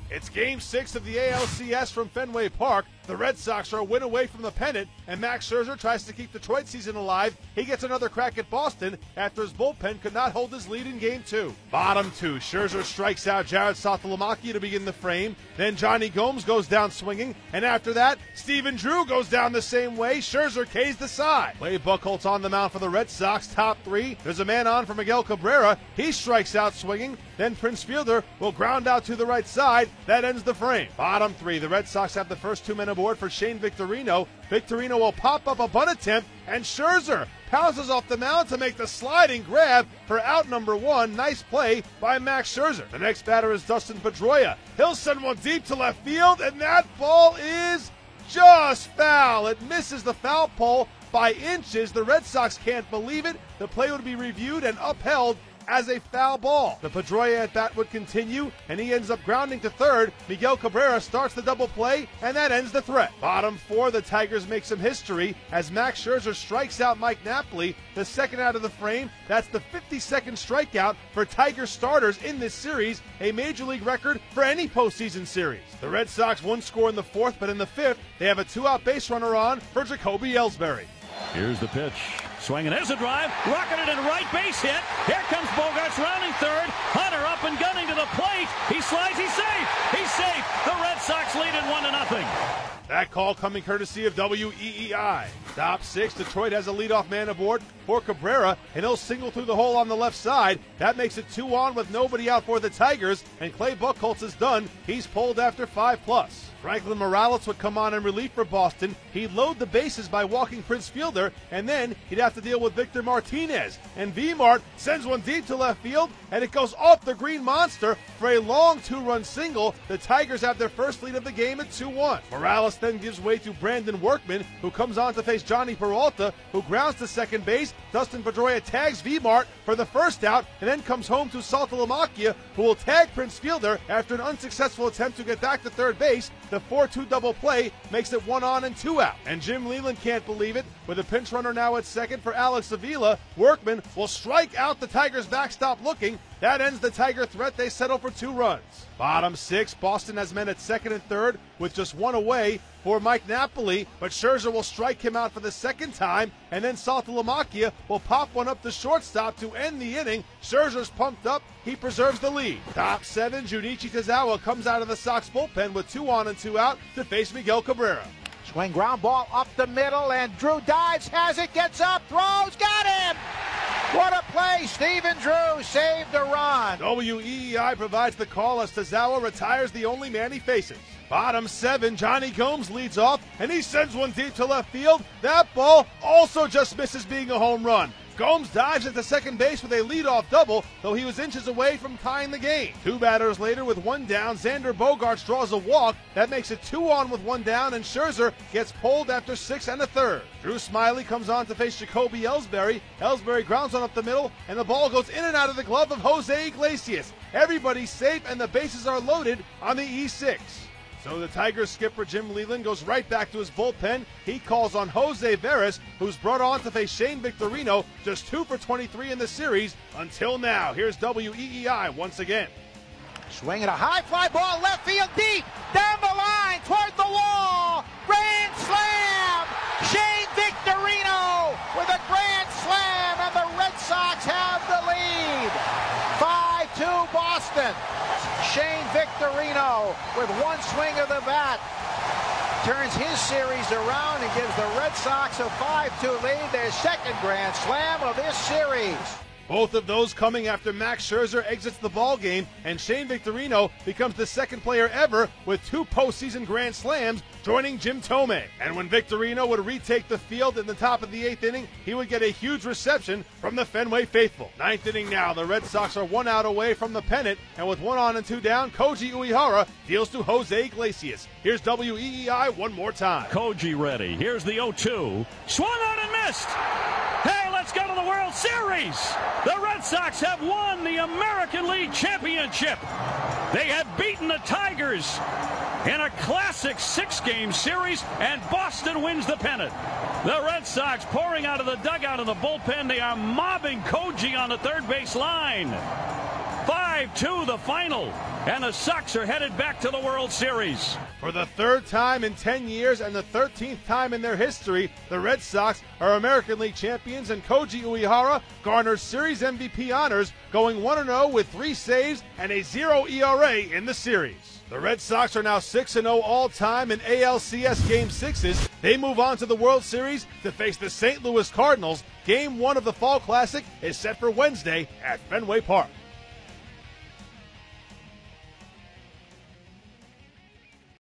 It's Game 6 of the ALCS from Fenway Park. The Red Sox are a win away from the pennant, and Max Scherzer tries to keep Detroit season alive. He gets another crack at Boston after his bullpen could not hold his lead in Game 2. Bottom 2, Scherzer strikes out Jared Saltalamacchia to begin the frame. Then Johnny Gomes goes down swinging, and after that, Stephen Drew goes down the same way. Scherzer K's the side. Clay Buchholz on the mound for the Red Sox. Top 3, there's a man on for Miguel Cabrera. He strikes out swinging. Then Prince Fielder will ground out to the right side. That ends the frame. Bottom 3, the Red Sox have the first 2 men aboard for Shane Victorino. Victorino will pop up a bunt attempt, and Scherzer pounces off the mound to make the sliding grab for out number 1. Nice play by Max Scherzer. The next batter is Dustin Pedroia. He'll send one deep to left field, and that ball is just foul. It misses the foul pole by inches. The Red Sox can't believe it. The play would be reviewed and upheld as a foul ball. The Pedroia at bat would continue, and he ends up grounding to third. Miguel Cabrera starts the double play, and that ends the threat. Bottom 4, the Tigers make some history as Max Scherzer strikes out Mike Napoli, the second out of the frame. That's the 52nd strikeout for Tiger starters in this series, a major league record for any postseason series. The Red Sox won't score in the 4th, but in the 5th, they have a 2-out base runner on for Jacoby Ellsbury. Here's the pitch. Swinging, there's a drive, rocketed and right base hit. Here comes Bogaerts rounding third. Hunter up and gunning to the plate. He slides, he's safe. He's safe. The Red Sox lead it 1-0. That call coming courtesy of WEEI. Top 6, Detroit has a leadoff man aboard for Cabrera, and he'll single through the hole on the left side. That makes it 2 on with nobody out for the Tigers, and Clay Buchholz is done. He's pulled after 5+. Franklin Morales would come on in relief for Boston. He'd load the bases by walking Prince Fielder, and then he'd have to deal with Victor Martinez. And V-Mart sends one deep to left field, and it goes off the green monster for a long 2-run single. The Tigers have their first lead of the game at 2-1. Morales then gives way to Brandon Workman, who comes on to face Johnny Peralta, who grounds to second base. Dustin Pedroia tags V-Mart for the first out, and then comes home to Saltalamacchia, who will tag Prince Fielder after an unsuccessful attempt to get back to third base. The 4-2 double play makes it 1 on and 2 out. And Jim Leyland can't believe it. With a pinch runner now at second for Alex Avila, Workman will strike out the Tigers' backstop looking. That ends the Tiger threat. They settle for 2 runs. Bottom 6, Boston has men at second and third with just 1 away for Mike Napoli, but Scherzer will strike him out for the second time, and then Saltalamacchia will pop one up the shortstop to end the inning. Scherzer's pumped up. He preserves the lead. Top 7, Junichi Tazawa comes out of the Sox bullpen with 2 on and 2 out to face Miguel Cabrera. Swing ground ball up the middle, and Drew dives, has it, gets up, throws, got him! What a play! Stephen Drew saved a run. WEEI provides the call as Tazawa retires the only man he faces. Bottom 7, Johnny Gomes leads off, and he sends one deep to left field. That ball also just misses being a home run. Gomes dives into second base with a leadoff double, though he was inches away from tying the game. 2 batters later with 1 down, Xander Bogaerts draws a walk. That makes it 2 on with 1 down, and Scherzer gets pulled after 6 1/3. Drew Smyly comes on to face Jacoby Ellsbury. Ellsbury grounds on up the middle, and the ball goes in and out of the glove of Jose Iglesias. Everybody's safe, and the bases are loaded on the E6. So the Tigers skipper Jim Leyland goes right back to his bullpen. He calls on Jose Veras, who's brought on to face Shane Victorino, just 2 for 23 in the series until now. Here's WEEI once again. Swinging a high fly ball, left field deep, down the line, toward the wall, grand slam! Shane Victorino with a grand slam, and the Red Sox have the lead. 5-2 Boston. Shane Victorino with 1 swing of the bat turns his series around and gives the Red Sox a 5-2 lead, their second grand slam of this series. Both of those coming after Max Scherzer exits the ballgame, and Shane Victorino becomes the second player ever with 2 postseason grand slams, joining Jim Thome. And when Victorino would retake the field in the top of the 8th inning, he would get a huge reception from the Fenway faithful. 9th inning now, the Red Sox are 1 out away from the pennant, and with 1 on and 2 down, Koji Uehara deals to Jose Iglesias. Here's WEEI one more time. Koji ready. Here's the 0-2. Swung on and missed. Hey, let's go to the World Series. The Red Sox have won the American League Championship. They have beaten the Tigers in a classic 6-game series, and Boston wins the pennant. The Red Sox pouring out of the dugout in the bullpen. They are mobbing Koji on the third base line. 5-2 the final. and the Sox are headed back to the World Series. For the third time in 10 years and the 13th time in their history, the Red Sox are American League champions, and Koji Uehara garners Series MVP honors, going 1-0 with 3 saves and a 0 ERA in the series. The Red Sox are now 6-0 all-time in ALCS Game 6s. They move on to the World Series to face the St. Louis Cardinals. Game 1 of the Fall Classic is set for Wednesday at Fenway Park.